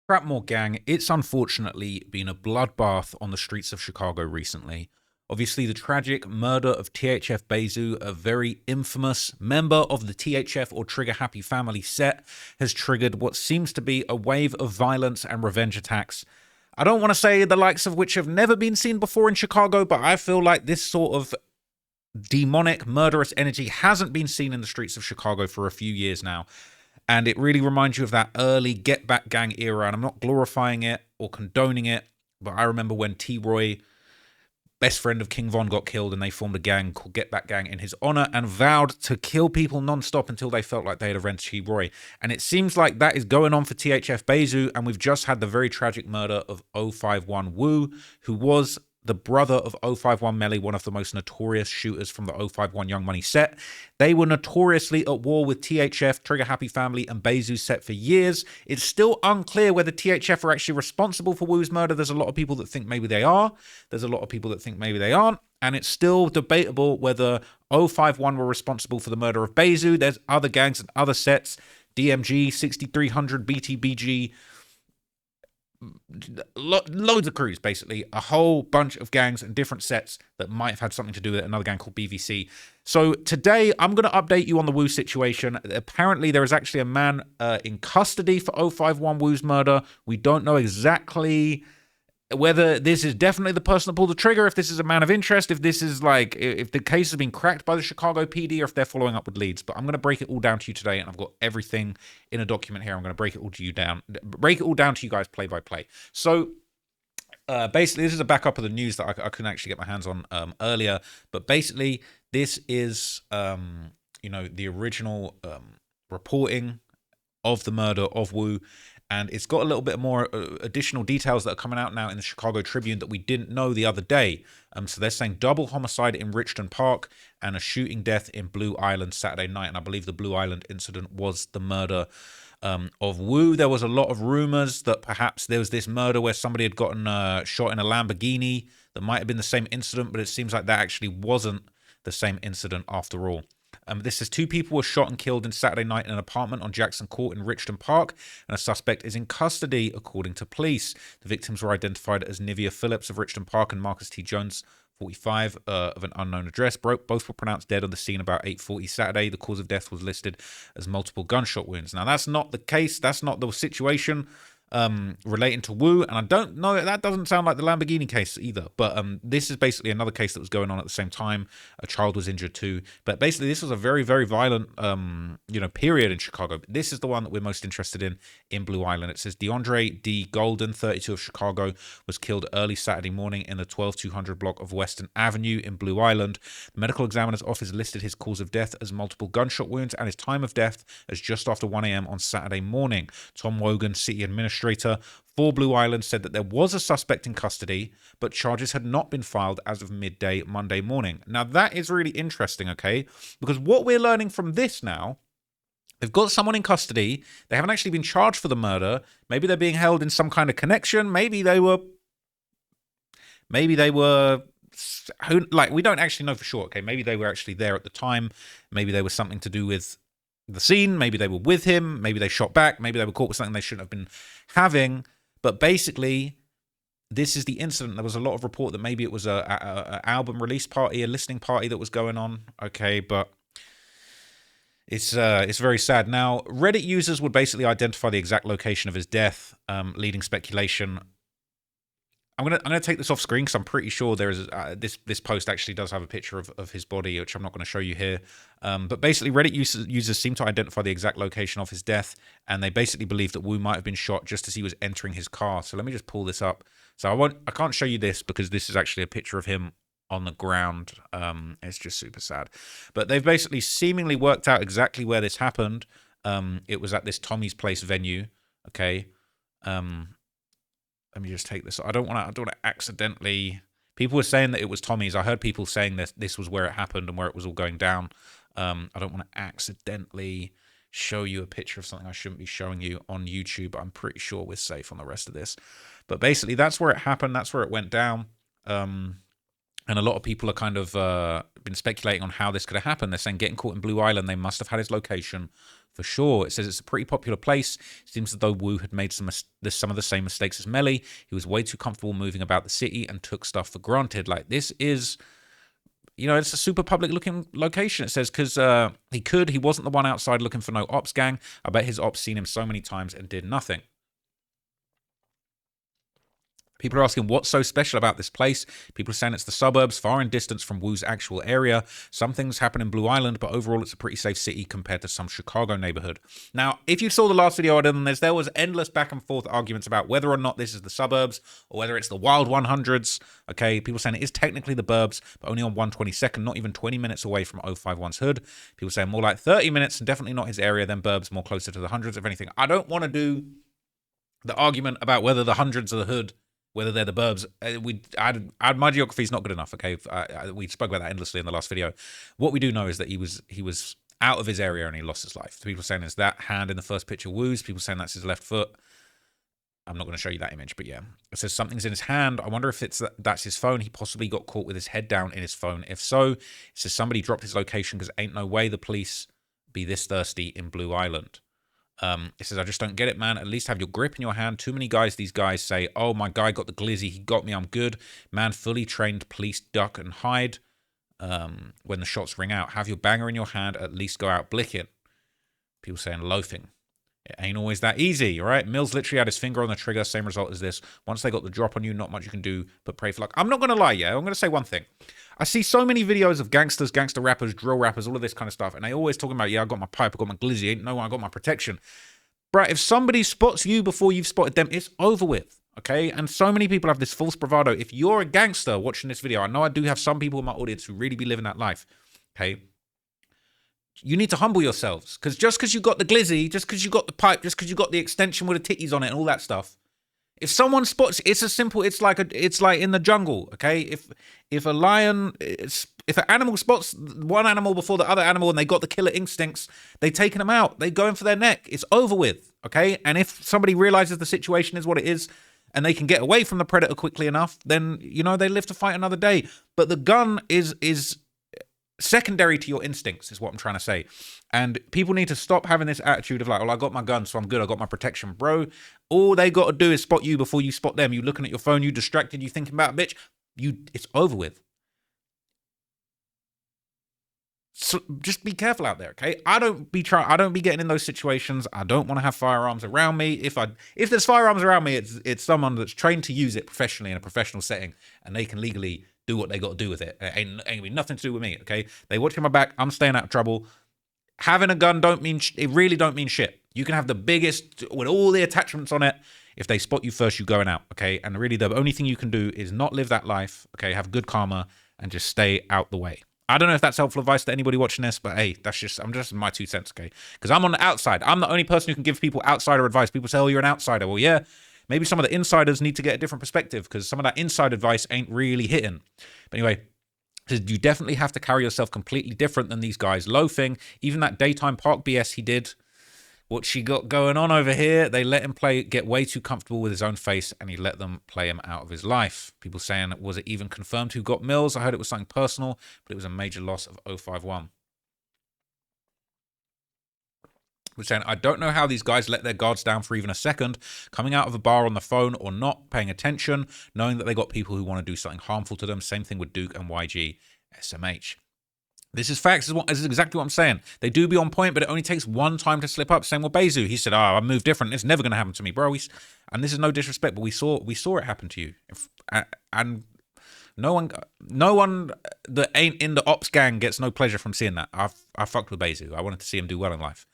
Crapmore gang, it's unfortunately been a bloodbath on the streets of Chicago recently. Obviously, the tragic murder of THF Bezu, a very infamous member of the THF or Trigger Happy family set, has triggered what seems to be a wave of violence and revenge attacks. I don't want to say the likes of which have never been seen before in Chicago, but I feel like this sort of demonic, murderous energy hasn't been seen in the streets of Chicago for a few years now. And it really reminds you of that early Get Back Gang era. And I'm not glorifying it or condoning it, but I remember when T-Roy, best friend of King Von, got killed, and they formed a gang called Get Back Gang in his honor and vowed to kill people non-stop until they felt like they had avenged T-Roy. And it seems like that is going on for THF Bezu, and we've just had the very tragic murder of 051 Wu, who was the brother of 051 Melly, one of the most notorious shooters from the 051 Young Money set. They were notoriously at war with THF, Trigger Happy Family, and Bezu's set for years. It's still unclear whether THF are actually responsible for Wu's murder. There's a lot of people that think maybe they are. There's a lot of people that think maybe they aren't. And it's still debatable whether 051 were responsible for the murder of Bezu. There's other gangs and other sets, DMG, 6300, BTBG, loads of crews, basically a whole bunch of gangs and different sets that might have had something to do with it. Another gang called BVC. So today I'm going to update you on the Wu situation. Apparently there is actually a man in custody for 051 Wu's murder. We don't know exactly whether this is definitely the person that pulled the trigger, if this is a man of interest, if this is like, if the case has been cracked by the Chicago PD, or if they're following up with leads. But I'm going to break it all down to you today, and I've got everything in a document here. I'm going to break it all to you guys play by play. So basically, this is a backup of the news that I couldn't actually get my hands on earlier. But basically, this is the original reporting of the murder of Wu. And it's got a little bit more additional details that are coming out now in the Chicago Tribune that we didn't know the other day. So they're saying double homicide in Richton Park and a shooting death in Blue Island Saturday night. And I believe the Blue Island incident was the murder of Wu. There was a lot of rumors that perhaps there was this murder where somebody had gotten shot in a Lamborghini. That might have been the same incident, but it seems like that actually wasn't the same incident after all. This says 2 people were shot and killed in Saturday night in an apartment on Jackson Court in Richton Park, and a suspect is in custody, according to police. The victims were identified as Nivea Phillips of Richton Park and Marcus T. Jones, 45, of an unknown address. Both were pronounced dead on the scene about 8:40 Saturday. The cause of death was listed as multiple gunshot wounds. Now, that's not the case. That's not the situation relating to Wu, and I don't know, that doesn't sound like the Lamborghini case either, but this is basically another case that was going on at the same time. A child was injured too, but basically this was a very, very violent period in Chicago. This is the one that we're most interested in Blue Island. It says DeAndre D. Golden, 32, of Chicago, was killed early Saturday morning in the 12200 block of Western Avenue in Blue Island. The medical examiner's office listed his cause of death as multiple gunshot wounds and his time of death as just after 1 a.m. on Saturday morning. Tom Wogan, city administrator for Blue Island, said that there was a suspect in custody, but charges had not been filed as of midday Monday morning. Now, that is really interesting, okay? Because what we're learning from this now, they've got someone in custody. They haven't actually been charged for the murder. Maybe they're being held in some kind of connection. Maybe they were, we don't actually know for sure, okay? Maybe they were actually there at the time. Maybe there was something to do with the scene. Maybe they were with him. Maybe they shot back. Maybe they were caught with something they shouldn't have been having. But basically, this is the incident. There was a lot of report that maybe it was a album release party, a listening party that was going on. Okay, but it's very sad. Now, Reddit users would basically identify the exact location of his death, leading speculation. I'm gonna take this off screen because I'm pretty sure there is this post actually does have a picture of his body, which I'm not going to show you here. But basically, Reddit users seem to identify the exact location of his death, and they basically believe that Wu might have been shot just as he was entering his car. So let me just pull this up. So I can't show you this because this is actually a picture of him on the ground. It's just super sad. But they've basically seemingly worked out exactly where this happened. It was at this Tommy's Place venue. Okay. Let me just take this. I don't want to accidentally. People were saying that it was Tommy's. I heard people saying that this was where it happened and where it was all going down. I don't want to accidentally show you a picture of something I shouldn't be showing you on YouTube. I'm pretty sure we're safe on the rest of this. But basically, that's where it happened. That's where it went down. And a lot of people are kind of been speculating on how this could have happened. They're saying getting caught in Blue Island, they must have had his location for sure. It says it's a pretty popular place. It seems as though Wu had made some of the same mistakes as Melly. He was way too comfortable moving about the city and took stuff for granted. Like, this is, it's a super public looking location. It says because he wasn't the one outside looking for no ops gang. I bet his ops seen him so many times and did nothing. People are asking what's so special about this place. People are saying it's the suburbs, far in distance from Wu's actual area. Some things happen in Blue Island, but overall it's a pretty safe city compared to some Chicago neighborhood. Now, if you saw the last video I did on this, there was endless back and forth arguments about whether or not this is the suburbs or whether it's the wild 100s. Okay, people saying it is technically the burbs, but only on 122nd, not even 20 minutes away from 051's hood. People saying more like 30 minutes and definitely not his area, then burbs more closer to the hundreds. If anything, I don't want to do the argument about whether the hundreds are the hood, whether they're the burbs. My geography is not good enough. Okay, we spoke about that endlessly in the last video. What we do know is that he was out of his area and he lost his life. People saying is that hand in the first picture Wu's. People saying that's his left foot. I'm not going to show you that image, but yeah, it says something's in his hand. I wonder if that's his phone. He possibly got caught with his head down in his phone. If so, it says somebody dropped his location because ain't no way the police be this thirsty in Blue Island. It says, I just don't get it, man. At least have your grip in your hand. Too many guys, these guys say, oh, my guy got the glizzy. He got me. I'm good. Man, fully trained police duck and hide when the shots ring out. Have your banger in your hand. At least go out blicking. People saying loafing. It ain't always that easy, right? Mills literally had his finger on the trigger. Same result as this. Once they got the drop on you, not much you can do but pray for luck. I'm not going to lie, yeah? I'm going to say one thing. I see so many videos of gangsters, gangster rappers, drill rappers, all of this kind of stuff, and they always talking about, yeah, I got my pipe, I got my glizzy, ain't no one, I got my protection. Right, if somebody spots you before you've spotted them, it's over with, okay? And so many people have this false bravado. If you're a gangster watching this video, I know I do have some people in my audience who really be living that life, okay? You need to humble yourselves, because just because you got the glizzy, just because you got the pipe, just because you got the extension with the titties on it and all that stuff, if someone spots, it's as simple. It's like in the jungle, okay? If a lion, if an animal spots one animal before the other animal and they got the killer instincts, they taking them out. They go in for their neck. It's over with, okay? And if somebody realizes the situation is what it is, and they can get away from the predator quickly enough, then they live to fight another day. But the gun is secondary to your instincts, is what I'm trying to say. And people need to stop having this attitude of like, well, I got my gun, so I'm good. I got my protection. Bro, all they got to do is spot you before you spot them. You looking at your phone, you distracted, you thinking about bitch. It's over with. So just be careful out there, okay? I don't be getting in those situations. I don't want to have firearms around me. If there's firearms around me, it's someone that's trained to use it professionally in a professional setting, and they can legally do what they got to do with it. It ain't nothing to do with me, okay? They watching my back. I'm staying out of trouble. Having a gun it really don't mean shit. You can have the biggest with all the attachments on it. If they spot you first, you're going out, okay? And really the only thing you can do is not live that life, okay? Have good karma and just stay out the way. I don't know if that's helpful advice to anybody watching this, but hey, I'm just my 2 cents, okay? Because I'm on the outside. I'm the only person who can give people outsider advice. People say, oh, you're an outsider. Well, yeah, maybe some of the insiders need to get a different perspective because some of that inside advice ain't really hitting. But anyway, you definitely have to carry yourself completely different than these guys loafing. Even that daytime park BS he did, what she got going on over here, they let him get way too comfortable with his own face and he let them play him out of his life. People saying, was it even confirmed who got Mills? I heard it was something personal, but it was a major loss of 051. We're saying, I don't know how these guys let their guards down for even a second, coming out of a bar on the phone or not paying attention, knowing that they got people who want to do something harmful to them. Same thing with Duke and YG, SMH. This is facts. This is exactly what I'm saying. They do be on point, but it only takes one time to slip up. Same with Bezu. He said, I move different. It's never going to happen to me, bro. And this is no disrespect, but we saw it happen to you. And no one that ain't in the ops gang gets no pleasure from seeing that. I fucked with Bezu. I wanted to see him do well in life.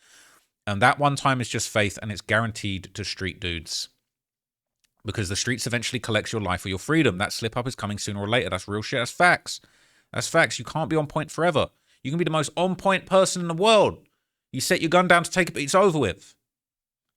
And that one time is just faith, and it's guaranteed to street dudes. Because the streets eventually collects your life or your freedom. That slip up is coming sooner or later. That's real shit. That's facts. That's facts. You can't be on point forever. You can be the most on point person in the world. You set your gun down to take it, but it's over with.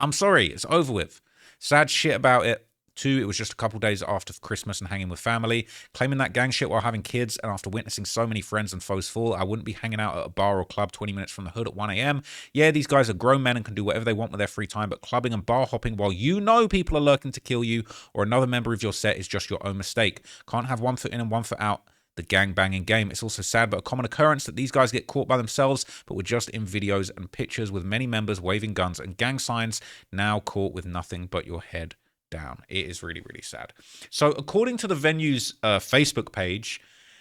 I'm sorry, it's over with. Sad shit about it. 2, it was just a couple days after Christmas and hanging with family. Claiming that gang shit while having kids, and after witnessing so many friends and foes fall, I wouldn't be hanging out at a bar or club 20 minutes from the hood at 1 a.m. Yeah, these guys are grown men and can do whatever they want with their free time, but clubbing and bar hopping while you know people are lurking to kill you or another member of your set is just your own mistake. Can't have one foot in and one foot out. the gang-banging game. It's also sad but a common occurrence that these guys get caught by themselves, but were just in videos and pictures with many members waving guns and gang signs, now caught with nothing but your head down. It is really, really sad. So according to the venue's Facebook page,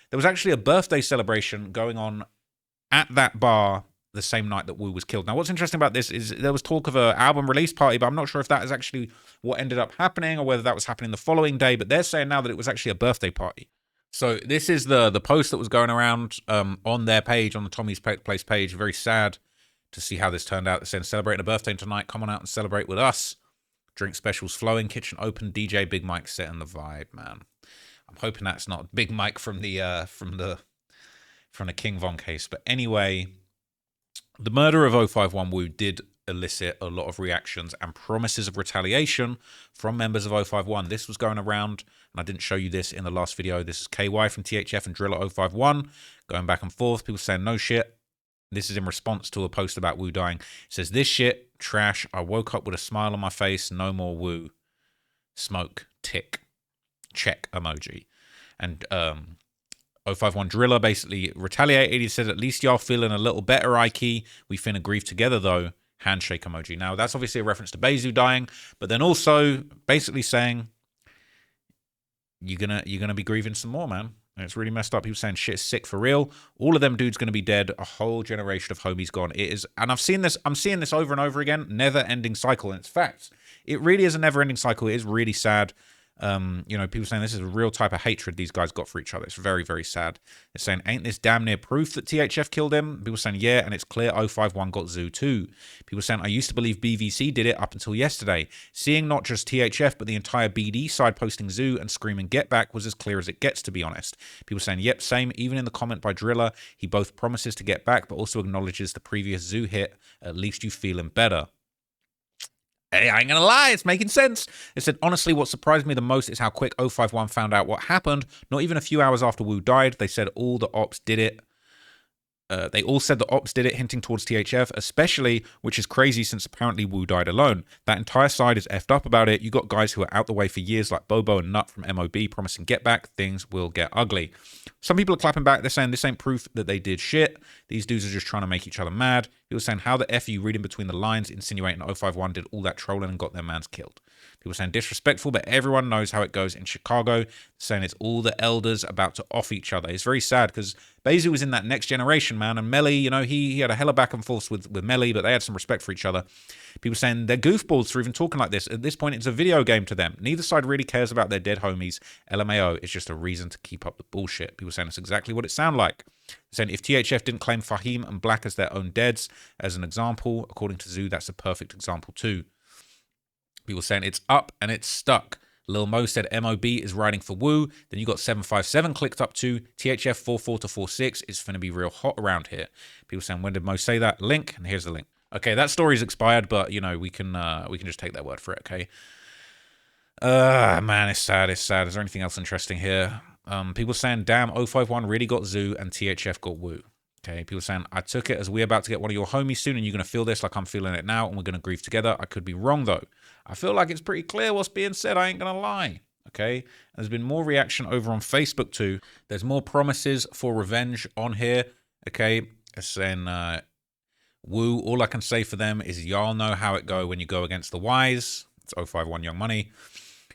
there was actually a birthday celebration going on at that bar the same night that Wu was killed. Now, what's interesting about this is there was talk of an album release party, but I'm not sure if that is actually what ended up happening or whether that was happening the following day, but they're saying now that it was actually a birthday party. So this is the post that was going around on their page, on the Tommy's Place page. Very sad to see how this turned out. They're saying, celebrating a birthday tonight. Come on out and celebrate with us. Drink specials flowing, kitchen open, DJ Big Mike setting the vibe, man. I'm hoping that's not Big Mike from the King Von case. But anyway, the murder of 051 Wu did elicit a lot of reactions and promises of retaliation from members of 051. This was going around, and I didn't show you this in the last video. This is KY from THF and Driller 051 going back and forth. People saying no shit. This is in response to a post about Wu dying. It says, this shit, trash. I woke up with a smile on my face. No more Wu. Smoke, tick, check emoji. And 051 Driller basically retaliated. He said, at least y'all feeling a little better, Ike. We finna grieve together, though. Handshake emoji. Now, that's obviously a reference to Bezu dying, but then also basically saying, you're gonna be grieving some more, man. And it's really messed up. People saying shit is sick for real. All of them dudes gonna be dead. A whole generation of homies gone. It is, and I'm seeing this over and over again. Never-ending cycle, and it's facts. It really is a never-ending cycle. It is really sad. You know, people saying this is a real type of hatred these guys got for each other. It's very, very sad. They're saying, ain't this damn near proof that THF killed him? People saying, yeah, and it's clear 051 got Zoo too. People saying, I used to believe BVC did it up until yesterday. Seeing not just THF, but the entire BD side posting Zoo and screaming get back was as clear as it gets, to be honest. People saying, yep, same. Even in the comment by Driller, he both promises to get back, but also acknowledges the previous Zoo hit. At least you feeling better. Hey, I ain't gonna lie, it's making sense. It said, honestly, what surprised me the most is how quick 051 found out what happened. Not even a few hours after Wu died, they said all the ops did it. They all said the ops did it, hinting towards THF, especially, which is crazy since apparently Wu died alone. That entire side is effed up about it. You got guys who are out the way for years like Bobo and Nut from MOB promising get back. Things will get ugly. Some people are clapping back. They're saying this ain't proof that they did shit. These dudes are just trying to make each other mad. People saying how the F are you reading between the lines, insinuating 051 did all that trolling and got their mans killed. People saying disrespectful, but everyone knows how it goes in Chicago. Saying it's all the elders about to off each other. It's very sad because Bezu was in that next generation, man. And Melly, you know, he had a hella back and forth with Melly, but they had some respect for each other. People saying they're goofballs for even talking like this. At this point, it's a video game to them. Neither side really cares about their dead homies. LMAO is just a reason to keep up the bullshit. People saying it's exactly what it sounds like. Saying if THF didn't claim Fahim and Black as their own deads, as an example, according to Zoo, that's a perfect example too. People saying it's up and it's stuck. Lil Mo said MOB is riding for Wu. Then you got 757 clicked up to THF 44 to 46. It's going to be real hot around here. People saying, when did Mo say that? Link, and here's the link. Okay, that story's expired, but you know we can just take their word for it. Okay. Man, it's sad. It's sad. Is there anything else interesting here? People saying, damn, 051 really got Zoo and THF got Wu. Okay, people saying, I took it as we're about to get one of your homies soon and you're going to feel this like I'm feeling it now and we're going to grieve together. I could be wrong, though. I feel like it's pretty clear what's being said. I ain't going to lie. Okay, there's been more reaction over on Facebook, too. There's more promises for revenge on here. Okay, it's saying, Wu, all I can say for them is y'all know how it go when you go against the wise. It's 051 Young Money.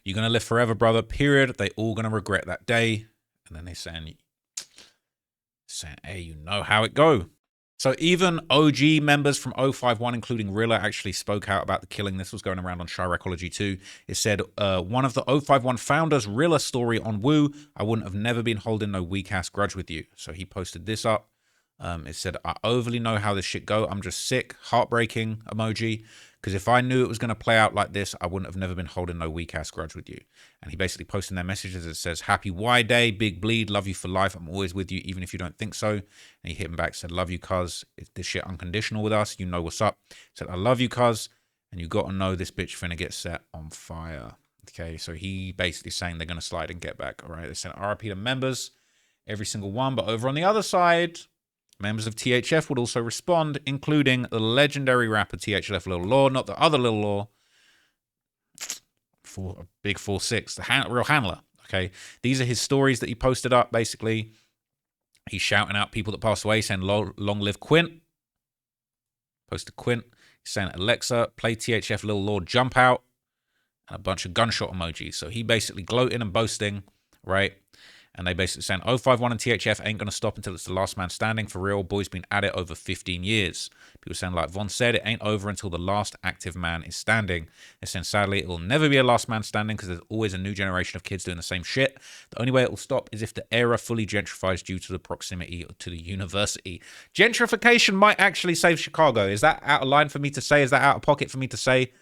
You're going to live forever, brother, period. They all going to regret that day. And then they're saying, hey, you know how it go. So even OG members from 051, including Rilla, actually spoke out about the killing. This was going around on Chiracology too. It said, one of the 051 founders, Rilla story on Wu, I wouldn't have never been holding no weak-ass grudge with you. So he posted this up. It said, I overly know how this shit go. I'm just sick, heartbreaking emoji. Because if I knew it was going to play out like this, I wouldn't have never been holding no weak-ass grudge with you. And he basically posted in their messages. It says, happy Y Day, big bleed, love you for life. I'm always with you, even if you don't think so. And he hit him back, said, love you, cuz. Is this shit unconditional with us? You know what's up. Said, I love you, cuz. And you got to know this bitch finna get set on fire. Okay, so he basically saying they're going to slide and get back. All right, they sent RIP to members, every single one. But over on the other side, members of THF would also respond, including the legendary rapper THF Lil Law, not the other Lil Law, for a big 4-6, the real handler. Okay, these are his stories that he posted up, basically. He's shouting out people that passed away, saying, long live Quint. Posted Quint. He's saying, Alexa, play THF Lil Lord Jump Out. And a bunch of gunshot emojis. So he basically gloating and boasting, right? And they basically saying 051 and THF ain't going to stop until it's the last man standing. For real, boys been at it over 15 years. People saying, like Von said, it ain't over until the last active man is standing. They're saying, sadly, it will never be a last man standing because there's always a new generation of kids doing the same shit. The only way it will stop is if the era fully gentrifies due to the proximity to the university. Gentrification might actually save Chicago. Is that out of line for me to say? Is that out of pocket for me to say?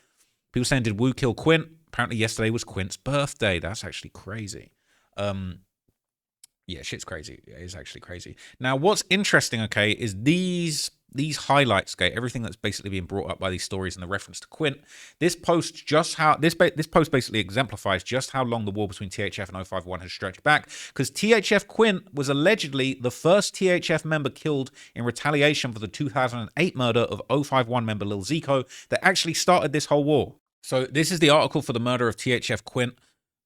People saying, did Wu kill Quint? Apparently yesterday was Quint's birthday. That's actually crazy. Yeah, shit's crazy. It is actually crazy. Now, what's interesting, okay, is these highlights, okay, everything that's basically being brought up by these stories and the reference to Quint. This post post basically exemplifies just how long the war between THF and 051 has stretched back, because THF Quint was allegedly the first THF member killed in retaliation for the 2008 murder of 051 member Lil Zico that actually started this whole war. So this is the article for the murder of THF Quint.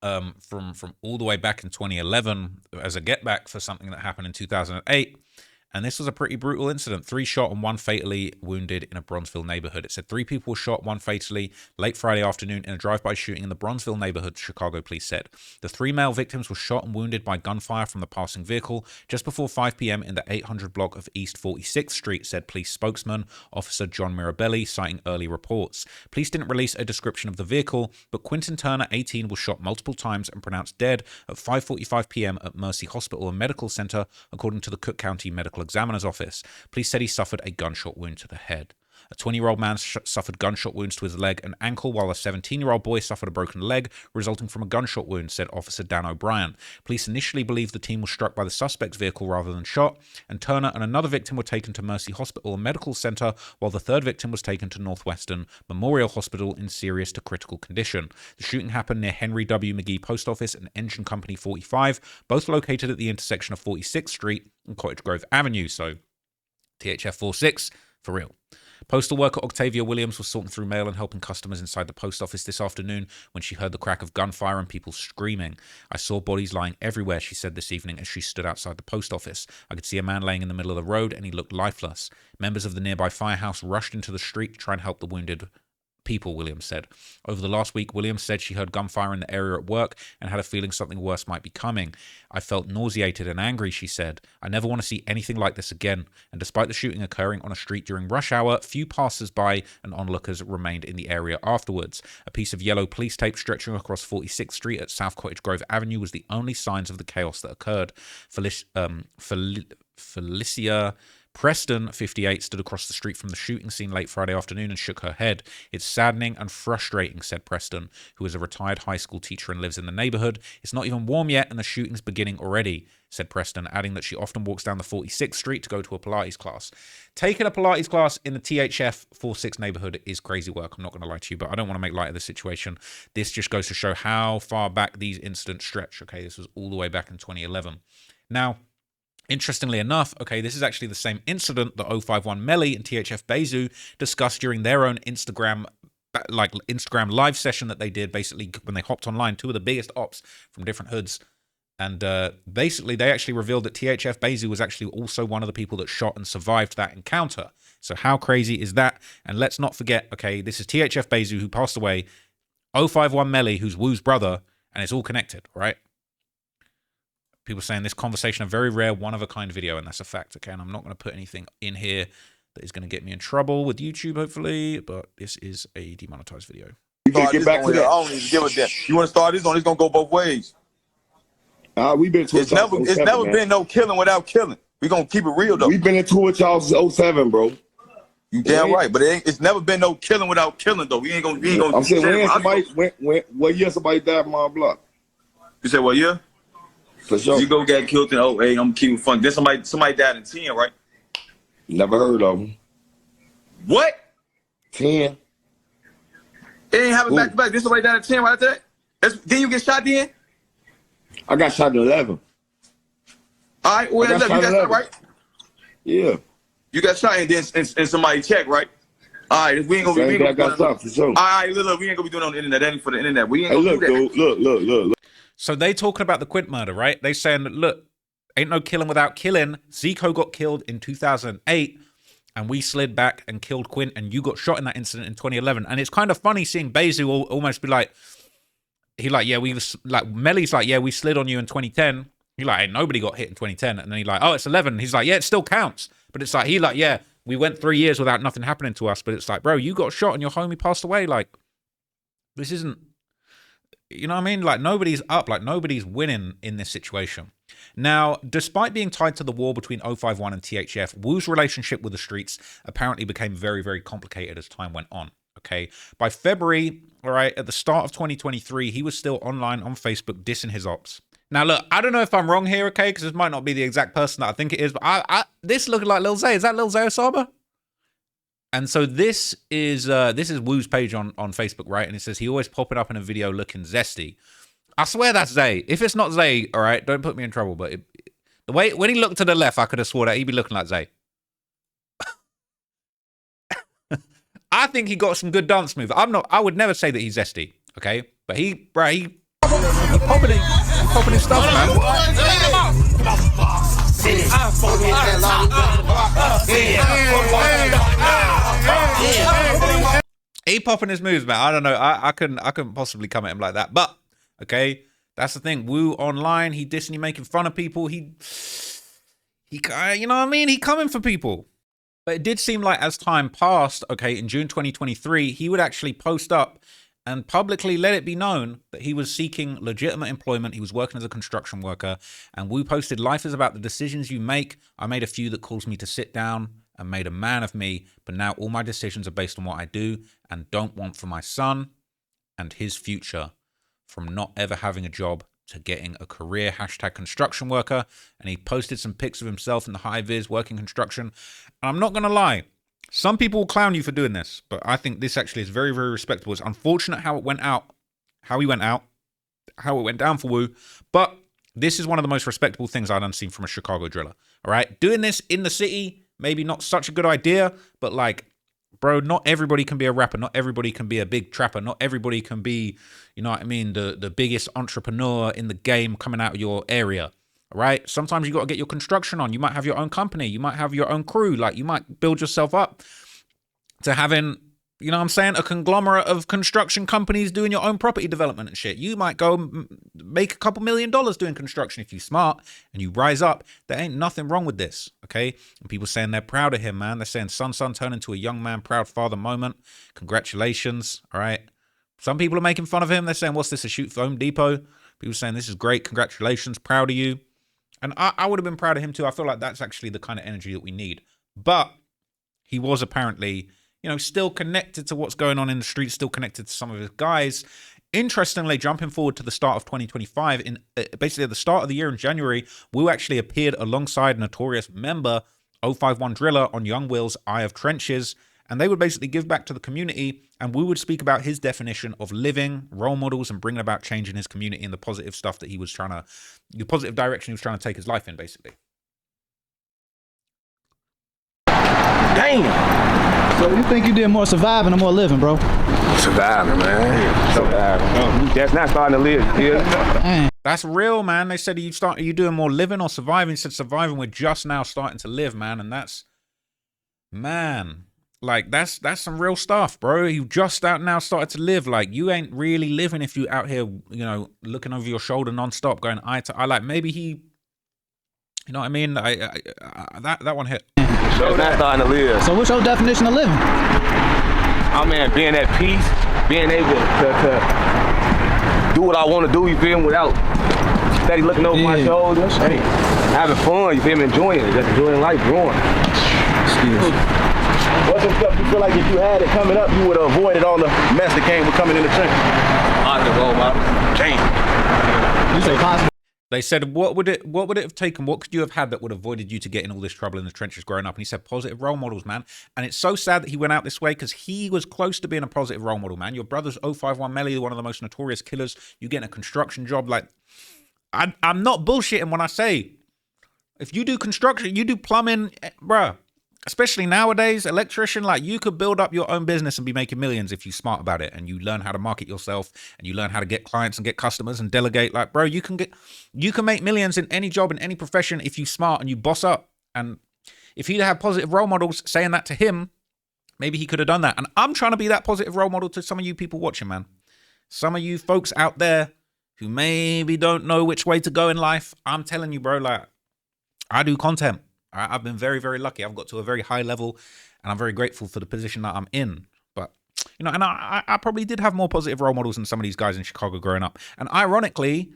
From all the way back in 2011 as a get back for something that happened in 2008. And this was a pretty brutal incident. 3 shot and 1 fatally wounded in a Bronzeville neighborhood. It said 3 people were shot, 1 fatally, late Friday afternoon in a drive-by shooting in the Bronzeville neighborhood, Chicago police said. The 3 male victims were shot and wounded by gunfire from the passing vehicle just before 5 p.m. in the 800 block of East 46th Street, said police spokesman, Officer John Mirabelli, citing early reports. Police didn't release a description of the vehicle, but Quentin Turner, 18, was shot multiple times and pronounced dead at 5:45 p.m. at Mercy Hospital and Medical Center, according to the Cook County Medical Examiner's Office. Police said he suffered a gunshot wound to the head. A 20-year-old man suffered gunshot wounds to his leg and ankle, while a 17-year-old boy suffered a broken leg resulting from a gunshot wound, said Officer Dan O'Brien. Police initially believed the team was struck by the suspect's vehicle rather than shot, and Turner and another victim were taken to Mercy Hospital and Medical Center, while the third victim was taken to Northwestern Memorial Hospital in serious to critical condition. The shooting happened near Henry W. McGee Post Office and Engine Company 45, both located at the intersection of 46th Street and Cottage Grove Avenue, so THF 46, for real. Postal worker Octavia Williams was sorting through mail and helping customers inside the post office this afternoon when she heard the crack of gunfire and people screaming. I saw bodies lying everywhere, she said this evening as she stood outside the post office. I could see a man laying in the middle of the road and he looked lifeless. Members of the nearby firehouse rushed into the street to try and help the wounded people, Williams said. Over the last week, Williams said she heard gunfire in the area at work and had a feeling something worse might be coming. I felt nauseated and angry, she said. I never want to see anything like this again. And despite the shooting occurring on a street during rush hour, few passers-by and onlookers remained in the area afterwards. A piece of yellow police tape stretching across 46th Street at South Cottage Grove Avenue was the only signs of the chaos that occurred. Felicia Preston, 58, stood across the street from the shooting scene late Friday afternoon and shook her head. It's saddening and frustrating, said Preston, who is a retired high school teacher and lives in the neighborhood. It's not even warm yet and the shooting's beginning already, said Preston, adding that she often walks down the 46th Street to go to a Pilates class. Taking a Pilates class in the THF 46 neighborhood is crazy work, I'm not going to lie to you, but I don't want to make light of the situation. This just goes to show how far back these incidents stretch. Okay, this was all the way back in 2011. Now, interestingly enough, okay, this is actually the same incident that 051 Melly and THF Bezu discussed during their own Instagram live session that they did, basically when they hopped online, 2 of the biggest ops from different hoods. And basically, they actually revealed that THF Bezu was actually also one of the people that shot and survived that encounter. So how crazy is that? And let's not forget, okay, this is THF Bezu who passed away, 051 Melly, who's Wu's brother, and it's all connected, right? People saying this conversation a very rare, one-of-a-kind video, and that's a fact, okay? And I'm not going to put anything in here that is going to get me in trouble with YouTube, hopefully, but this is a demonetized video. We gotta get back to that. I don't even give a damn. You want to start this on? It's going to go both ways. We've been to it's never been no killing without killing. We're going to keep it real, though. We've been into it y'all since 07, bro. You damn right, but it's never been no killing without killing, though. We ain't going to. I'm saying, what year somebody died on my block? You said what year? For sure. You go get killed in 08, I'm keeping fun. Then somebody died in 10, right? Never heard of them. What? 10. It ain't having back to back. Then somebody died in 10 right after that? Then you get shot then? I got shot in 11. All right, well, you got shot, right? Yeah. You got shot and then and somebody checked, right? All right, we ain't gonna be doing for sure. All right, look, we ain't gonna be doing it on the internet. That ain't for the internet. We ain't gonna do that. Look. So they talking about the Quint murder, right? They saying that, look, Ain't no killing without killing. Zico got killed in 2008, and we slid back and killed Quint, and you got shot in that incident in 2011. And it's kind of funny seeing Bezu almost be like, Melly's like, yeah, we slid on you in 2010. He like, hey, nobody got hit in 2010. And then he like, oh, it's 11. He's like, yeah, it still counts. But it's like, yeah, we went 3 years without nothing happening to us. But it's like, bro, you got shot and your homie passed away. Like, this isn't, you know what I mean? Like, nobody's up. Like, nobody's winning in this situation. Now, despite being tied to the war between 051 and THF, Wu's relationship with the streets apparently became very, very complicated as time went on. Okay. By February, all right, at the start of 2023, he was still online on Facebook dissing his ops. Now, look, I don't know if I'm wrong here, okay, because this might not be the exact person that I think it is, but this looking like Lil Zay. Is that Lil Zay Osama? And so this is Wu's page on Facebook, right? And it says he always popping up in a video looking zesty. I swear that's Zay. If it's not Zay, all right, don't put me in trouble. But the way when he looked to the left, I could have swore that he'd be looking like Zay. I think he got some good dance moves. I would never say that he's zesty, okay? But he popping his stuff, man. He popping his moves, man. I don't know. I couldn't possibly come at him like that. But okay, that's the thing. Wu online, he dissing, he making fun of people. He you know what I mean? He coming for people. But it did seem like as time passed, okay, in June 2023, he would actually post up and publicly let it be known that he was seeking legitimate employment. He was working as a construction worker. And Wu posted, life is about the decisions you make. I made a few that caused me to sit down and made a man of me. But now all my decisions are based on what I do and don't want for my son and his future, from not ever having a job to getting a career, #construction worker. And he posted some pics of himself in the high vis working construction. And I'm not going to lie, some people will clown you for doing this, but I think this actually is very, very respectable. It's unfortunate how it went out, how he went out, how it went down for Wu, but this is one of the most respectable things I've done seen from a Chicago driller. All right, doing this in the city, maybe not such a good idea, but like, bro, not everybody can be a rapper. Not everybody can be a big trapper. Not everybody can be, you know what I mean, the biggest entrepreneur in the game coming out of your area. All right. Sometimes you got to get your construction on. You might have your own company. You might have your own crew. Like, you might build yourself up to having, you know what I'm saying, a conglomerate of construction companies doing your own property development and shit. You might go make a couple $1 million doing construction if you're smart and you rise up. There ain't nothing wrong with this, okay? And people saying they're proud of him, man. They're saying son turn into a young man, proud father moment. Congratulations, all right? Some people are making fun of him. They're saying, what's this, a shoot for Home Depot? People saying, this is great, congratulations, proud of you. And I would have been proud of him too. I feel like that's actually the kind of energy that we need. But he was apparently, you know, still connected to what's going on in the streets, still connected to some of his guys. Interestingly, jumping forward to the start of 2025, basically at the start of the year in January, Wu actually appeared alongside notorious member 051 Driller on Young Will's Eye of Trenches, and they would basically give back to the community, and Wu would speak about his definition of living, role models, and bringing about change in his community and the positive stuff that he was trying to, the positive direction he was trying to take his life in, basically. Damn. So you think you did more surviving or more living, bro? Surviving, man. Surviving. That's not starting to live. Yeah. That's real, man. They said, are you doing more living or surviving? He said surviving, we're just now starting to live, man. And that's, man, like that's some real stuff, bro. You just out now started to live. Like, you ain't really living if you out here, you know, looking over your shoulder nonstop, going eye to eye. Like, maybe he, you know what I mean? That one hit. So that's starting to live. So what's your definition of living? I mean, being at peace, being able to do what I want to do, you feel me, without steady looking over my shoulders. Hey, having fun, you feel me, enjoying it, just enjoying life, growing. What's some stuff you feel like if you had it coming up, you would have avoided all the mess that came with coming in the trenches? Positive role model. Change. You say positive. They said, what would it have taken? What could you have had that would have avoided you to get in all this trouble in the trenches growing up? And he said, positive role models, man. And it's so sad that he went out this way because he was close to being a positive role model, man. Your brother's 051 Melly, one of the most notorious killers. You getting a construction job. Like, I'm not bullshitting when I say, if you do construction, you do plumbing, bruh, especially nowadays, electrician, like you could build up your own business and be making millions if you're smart about it and you learn how to market yourself and you learn how to get clients and get customers and delegate. Like, bro, you can make millions in any job, in any profession if you smart and you boss up. And if he'd have positive role models saying that to him, maybe he could have done that. And I'm trying to be that positive role model to some of you people watching, man. Some of you folks out there who maybe don't know which way to go in life. I'm telling you, bro, like, I do content. I've been very, very lucky. I've got to a very high level and I'm very grateful for the position that I'm in. But, you know, and I probably did have more positive role models than some of these guys in Chicago growing up. And ironically,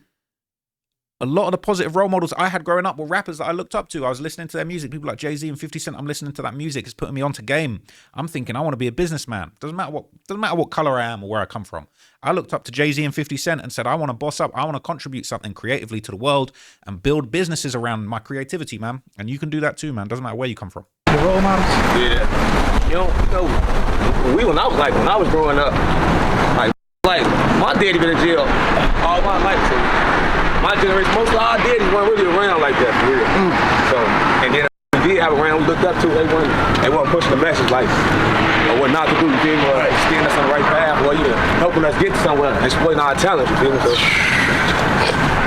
a lot of the positive role models I had growing up were rappers that I looked up to. I was listening to their music. People like Jay-Z and 50 Cent, I'm listening to that music. It's putting me onto game. I'm thinking I want to be a businessman. Doesn't matter what color I am or where I come from. I looked up to Jay-Z and 50 Cent and said, I want to boss up. I want to contribute something creatively to the world and build businesses around my creativity, man. And you can do that too, man. Doesn't matter where you come from. The role models? Yeah. When I was growing up, like my daddy been in jail all my life. So my generation, most of our daddies weren't really around like that for real. So, and then we did have around, we looked up to, they weren't pushing the message like, or what not to do, you feel me, or steering us on the right path, or even helping us get to somewhere, exploiting our talents, you feel me? So,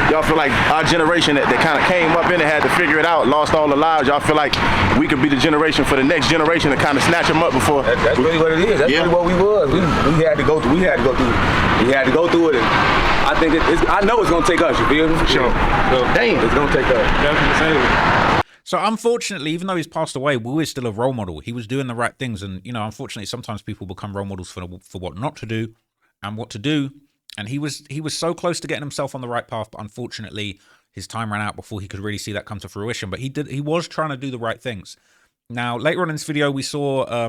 y'all feel like our generation that kind of came up in it, had to figure it out, lost all the lives, y'all feel like we could be the generation for the next generation to kind of snatch them up before? That's really what it is. That's really what we was. We had to go through it. We had to go through it, and I think I know it's gonna take us. You feel me? Sure. So, damn, it's gonna take us. So unfortunately, even though he's passed away, Wu is still a role model. He was doing the right things, and you know, unfortunately, sometimes people become role models for what not to do and what to do. And he was so close to getting himself on the right path, but unfortunately, his time ran out before he could really see that come to fruition. But he was trying to do the right things. Now, later on in this video, we saw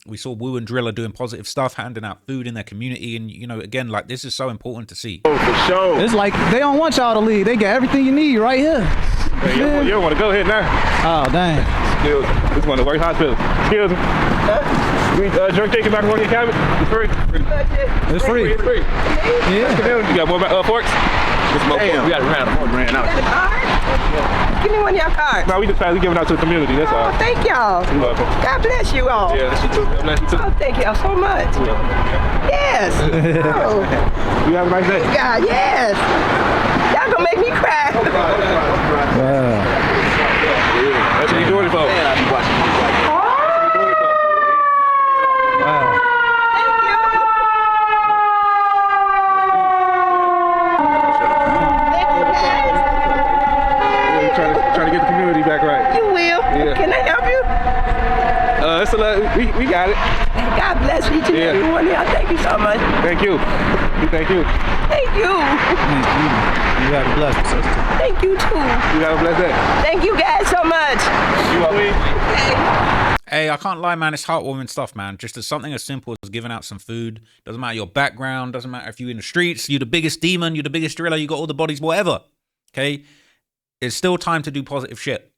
Wu and Driller doing positive stuff, handing out food in their community, and you know, again, like this is so important to see. Oh, for sure. It's like they don't want y'all to leave. They got everything you need right here. Hey, you don't want to go ahead now. Oh, dang. This is one of the worst hospitals. Excuse me. We drink chicken back on your cabinet. It's free. It's free. It's free. Yeah. You got more forks? Damn. We got a round of more ran out. Give me one of your cards. No, we just we giving out to the community. That's all. Oh, thank y'all. You're welcome. God bless you all. Yeah, that's you too. God bless you too. Oh, thank y'all so much. Yes. Oh, You have a nice day. God, yes. Y'all gonna make me cry. Wow. That's what you doing it for. Wow. Trying to get the community back right. You will. Yeah. Can I help you? It's a lot. We got it. God bless each and every one of y'all. Thank you so much. Thank you. Thank you. Thank you. You have a blessing, sister. Thank you too. You have a blessed day. Thank you guys so much. You welcome. Hey, I can't lie, man. It's heartwarming stuff, man. Just as something as simple as giving out some food. Doesn't matter your background. Doesn't matter if you're in the streets. You're the biggest demon. You're the biggest driller. You got all the bodies, whatever. Okay? It's still time to do positive shit.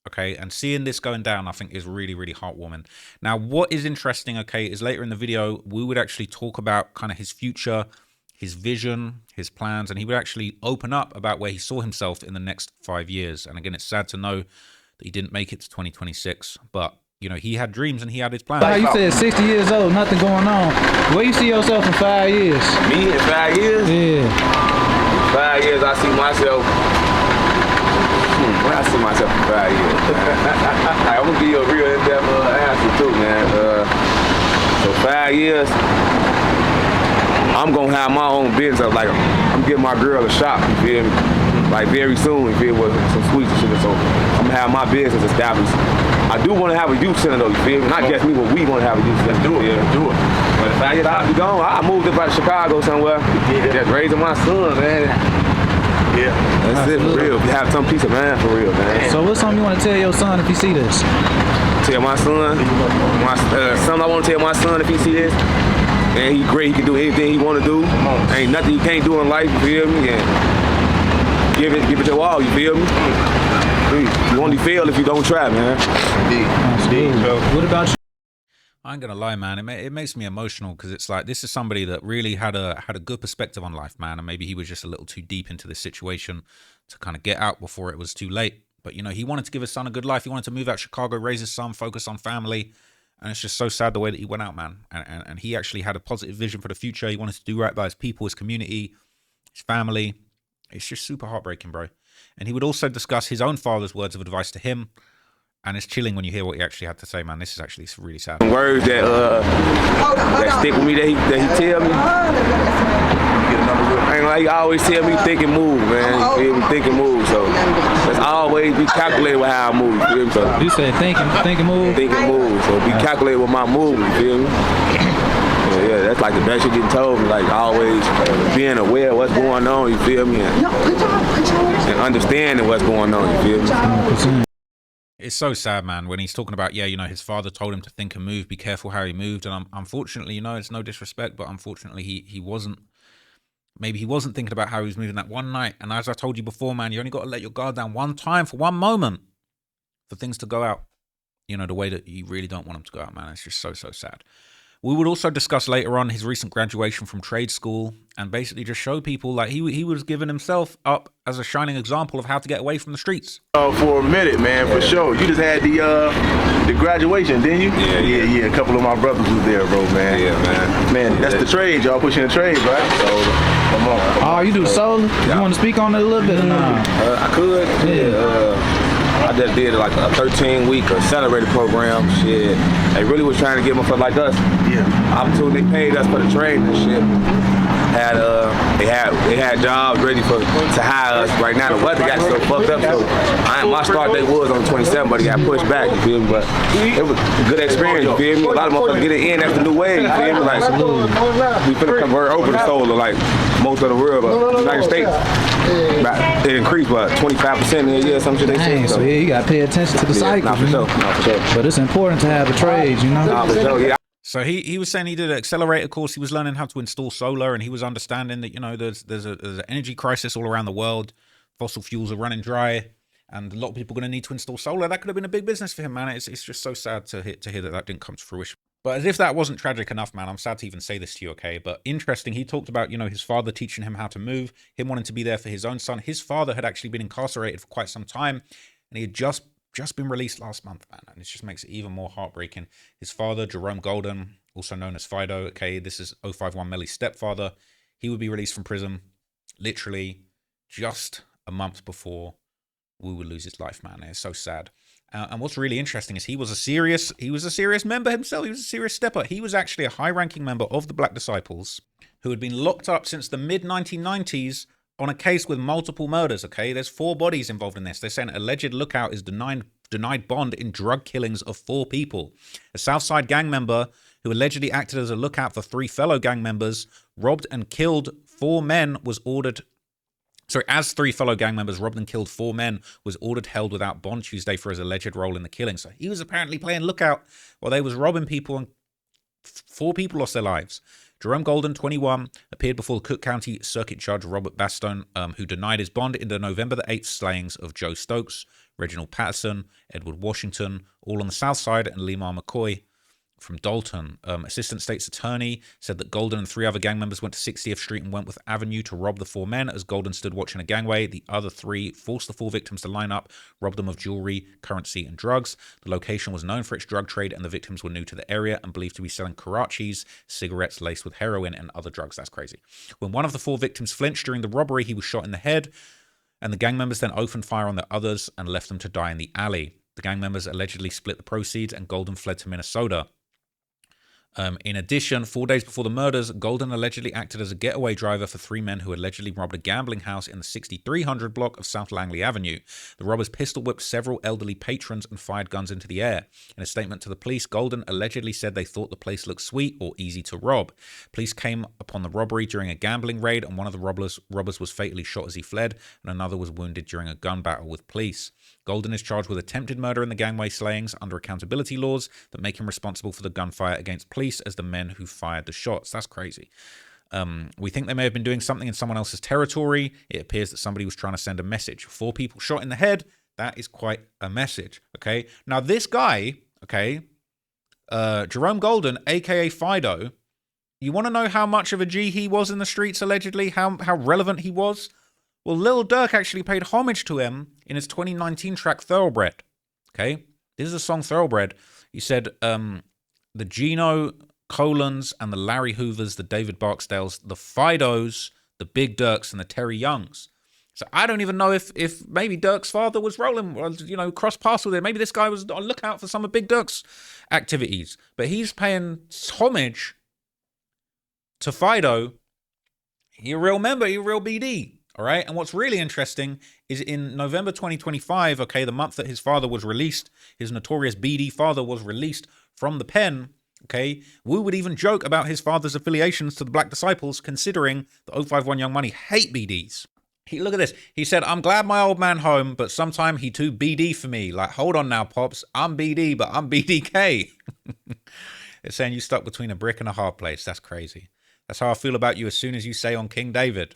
Okay? And seeing this going down, I think, is really, really heartwarming. Now, what is interesting, okay, is later in the video, we would actually talk about kind of his future, his vision, his plans, and he would actually open up about where he saw himself in the next 5 years. And again, it's sad to know that he didn't make it to 2026, but you know, he had dreams and he had his plans. How you said 60 years old, nothing going on. Where you see yourself in 5 years? Me in 5 years? Yeah. 5 years, I see myself. Where I see myself in 5 years, man. I'm gonna give you a real in-depth answer too, man. So 5 years, I'm gonna have my own business. Like I'm giving my girl a shop, you feel me? Like very soon, you feel me, with some sweets and shit. So I'm gonna have my business established. I do want to have a youth center though, you feel me? Not just me, but we want to have a youth center. Do it. Do it. But if I get out, be gone. I moved up out of Chicago somewhere. Yeah. Just raising my son, man. Yeah. That's it for real. You have some piece of mind for real, man. So what's something you want to tell your son if he see this? Tell my son, something I want to tell my son if he see this. And he great, he can do anything he want to do. Ain't nothing he can't do in life, you feel me? And give it your all, you feel me? You only fail if you don't try, man. What about you? I ain't gonna lie, man. It makes me emotional because it's like this is somebody that really had a good perspective on life, man. And maybe he was just a little too deep into this situation to kind of get out before it was too late. But, you know, he wanted to give his son a good life. He wanted to move out of Chicago, raise his son, focus on family. And it's just so sad the way that he went out, man. And he actually had a positive vision for the future. He wanted to do right by his people, his community, his family. It's just super heartbreaking, bro. And he would also discuss his own father's words of advice to him. And it's chilling when you hear what he actually had to say, man. This is actually really sad. Words that stick with me that he tell me. And like he always tell me, think and move, man. You feel me? Think and move. So let's always be calculated with how I move. You feel me? So You said think and move. think and move. So be calculated with my move. You feel me? Yeah, that's like the best shit getting told me. Like always being aware of what's going on. You feel me? And understanding what's going on. You feel me? 100%. It's so sad, man, when he's talking about, yeah, you know, his father told him to think and move, be careful how he moved. And unfortunately, you know, it's no disrespect, but unfortunately he wasn't, maybe he wasn't thinking about how he was moving that one night. And as I told you before, man, you only got to let your guard down one time for one moment for things to go out, you know, the way that you really don't want them to go out, man. It's just so, so sad. We would also discuss later on his recent graduation from trade school and basically just show people like he was giving himself up as a shining example of how to get away from the streets. For a minute, man, for sure. You just had the graduation, didn't you? Yeah. A couple of my brothers was there, bro, man. Yeah, man. Man, that's the trade. Y'all pushing the trade, right? So, come on. Oh, you do solar? You want to speak on it a little bit or not? I could. Yeah. I just did like a 13-week accelerated program. Shit, they really was trying to get motherfuckers like us. Yeah. Opportunity, they paid us for the training and shit. They had jobs ready to hire us. Right now the weather got so fucked up, so my start date was on the 27th, but it got pushed back. You feel me? But it was a good experience. You feel me? A lot of motherfuckers get it in after the new wave. You feel me? Like we finna convert over to solar like most of the world, but United States. It increased by 25% in a year, some shit they Dang, say. so yeah, you got to pay attention to the cycle. Not for sure. But it's important to have a trade, you know? Nah, for sure, yeah. So he was saying he did an accelerator course. He was learning how to install solar, and he was understanding that, you know, there's an energy crisis all around the world. Fossil fuels are running dry, and a lot of people are going to need to install solar. That could have been a big business for him, man. It's just so sad to hear that didn't come to fruition. But as if that wasn't tragic enough, man, I'm sad to even say this to you, okay? But interesting, he talked about, you know, his father teaching him how to move, him wanting to be there for his own son. His father had actually been incarcerated for quite some time, and he had just been released last month, man. And it just makes it even more heartbreaking. His father, Jerome Golden, also known as Fido, okay, this is 051 Melly's stepfather. He would be released from prison literally just a month before we would lose his life, man. It's so sad. And what's really interesting is he was a serious member himself. He was a serious stepper. He was actually a high-ranking member of the Black Disciples who had been locked up since the mid-1990s on a case with multiple murders, okay? There's 4 bodies involved in this. They're saying alleged lookout is denied bond in drug killings of 4 people. A Southside gang member who allegedly acted as a lookout for 3 fellow gang members, robbed and killed 4 men, was ordered... Sorry, as 3 fellow gang members robbed and killed 4 men, was ordered held without bond Tuesday for his alleged role in the killing. So he was apparently playing lookout while they was robbing people, and 4 people lost their lives. Jerome Golden, 21, appeared before the Cook County Circuit Judge Robert Bastone, who denied his bond in the November the 8th slayings of Joe Stokes, Reginald Patterson, Edward Washington, all on the South Side, and Lemar McCoy from Dalton. Assistant State's Attorney said that Golden and 3 other gang members went to 60th Street and Wentworth Avenue to rob the 4 men. As Golden stood watching a gangway, the other 3 forced the 4 victims to line up, robbed them of jewelry, currency, and drugs. The location was known for its drug trade, and the victims were new to the area and believed to be selling Karachis, cigarettes laced with heroin, and other drugs. That's crazy. When one of the 4 victims flinched during the robbery, he was shot in the head, and the gang members then opened fire on the others and left them to die in the alley. The gang members allegedly split the proceeds, and Golden fled to Minnesota. In addition, 4 days before the murders, Golden allegedly acted as a getaway driver for 3 men who allegedly robbed a gambling house in the 6300 block of South Langley Avenue. The robbers pistol whipped several elderly patrons and fired guns into the air. In a statement to the police, Golden allegedly said they thought the place looked sweet or easy to rob. Police came upon the robbery during a gambling raid, and one of the robbers was fatally shot as he fled, and another was wounded during a gun battle with police. Golden is charged with attempted murder in the gangway slayings under accountability laws that make him responsible for the gunfire against police as the men who fired the shots. That's crazy. We think they may have been doing something in someone else's territory. It appears that somebody was trying to send a message. 4 people shot in the head. That is quite a message. Okay. Now this guy, okay, Jerome Golden, aka Fido, you want to know how much of a G he was in the streets allegedly? How relevant he was? Well, Lil Durk actually paid homage to him in his 2019 track Thoroughbred. Okay, this is the song Thoroughbred. He said, the Gino Colans and the Larry Hoovers, the David Barksdales, the Fidos, the Big Dirks, and the Terry Youngs. So I don't even know if maybe Dirk's father was rolling, you know, cross paths with it. Maybe this guy was on lookout for some of Big Dirk's activities. But he's paying homage to Fido. He a real member, he a real BD. All right. And what's really interesting is in November 2025, okay, the month that his father was released, his notorious BD father was released from the pen. Okay, Wu would even joke about his father's affiliations to the Black Disciples, considering the 051 Young Money hate BDs. Look at this. He said, I'm glad my old man home, but sometime he too BD for me. Like, hold on now, Pops. I'm BD, but I'm BDK. It's saying you stuck between a brick and a hard place. That's crazy. That's how I feel about you as soon as you say on King David.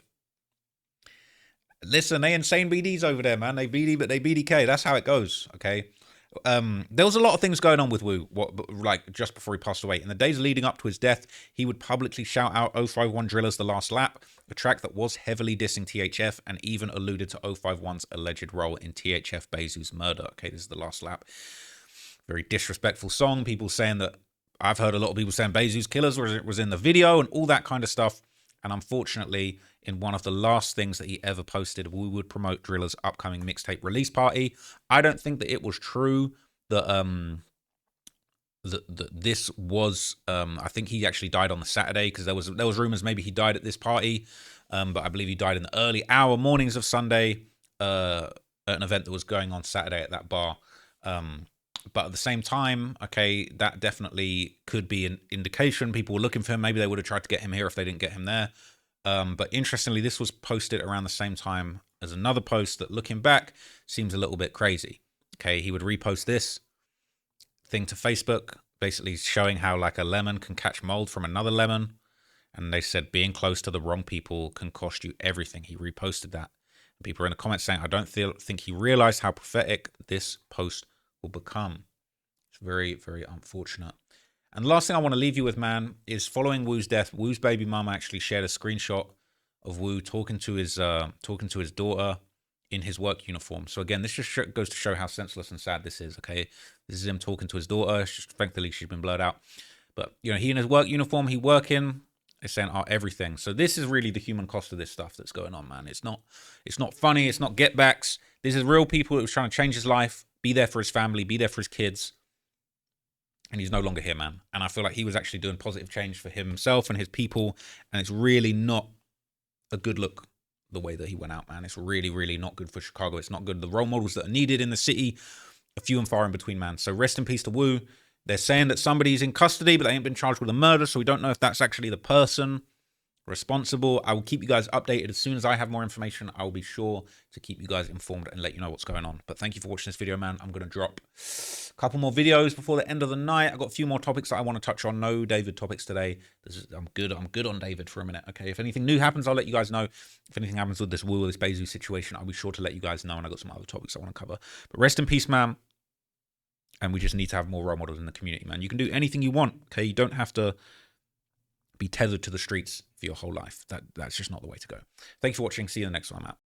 Listen, they insane BDs over there, man. They BD, but they BDK. That's how it goes, okay? There was a lot of things going on with Wu, like just before he passed away. In the days leading up to his death, he would publicly shout out 051 Driller's The Last Lap, a track that was heavily dissing THF and even alluded to 051's alleged role in THF Bezu's murder. Okay, this is The Last Lap. Very disrespectful song. People saying that, I've heard a lot of people saying Bezu's Killers was in the video and all that kind of stuff. And unfortunately, in one of the last things that he ever posted, we would promote Driller's upcoming mixtape release party. I don't think that it was true that that this was. I think he actually died on the Saturday, because there was rumors maybe he died at this party, but I believe he died in the early mornings of Sunday at an event that was going on Saturday at that bar. But at the same time, okay, that definitely could be an indication. People were looking for him. Maybe they would have tried to get him here if they didn't get him there. But interestingly, this was posted around the same time as another post that, looking back, seems a little bit crazy. Okay, he would repost this thing to Facebook, basically showing how like a lemon can catch mold from another lemon. And they said being close to the wrong people can cost you everything. He reposted that. And people are in the comments saying, I don't think he realized how prophetic this post will become. It's very, very unfortunate. And the last thing I want to leave you with, man, is following Wu's death, Wu's baby mama actually shared a screenshot of Wu talking to his daughter in his work uniform. So again, this just goes to show how senseless and sad this is. Okay, this is him talking to his daughter. Thankfully, she's been blurred out. But you know, he in his work uniform, he working. It's saying everything. So this is really the human cost of this stuff that's going on, man. It's not funny. It's not get backs. This is real people that was trying to change his life, be there for his family, be there for his kids. And he's no longer here, man. And I feel like he was actually doing positive change for himself and his people. And it's really not a good look the way that he went out, man. It's really, really not good for Chicago. It's not good. The role models that are needed in the city are few and far in between, man. So rest in peace to Wu. They're saying that somebody's in custody, but they ain't been charged with a murder. So we don't know if that's actually the person responsible. I will keep you guys updated. As soon as I have more information, I will be sure to keep you guys informed and let you know what's going on. But thank you for watching this video, man. I'm going to drop a couple more videos before the end of the night. I've got a few more topics that I want to touch on. No David topics today. I'm good on David for a minute. Okay, if anything new happens, I'll let you guys know. If anything happens with this Wu, this Bezu situation, I'll be sure to let you guys know. And I got some other topics I want to cover. But rest in peace, man. And we just need to have more role models in the community, man. You can do anything you want, okay? You don't have to be tethered to the streets for your whole life. That's just not the way to go. Thank you for watching. See you in the next one. I'm out.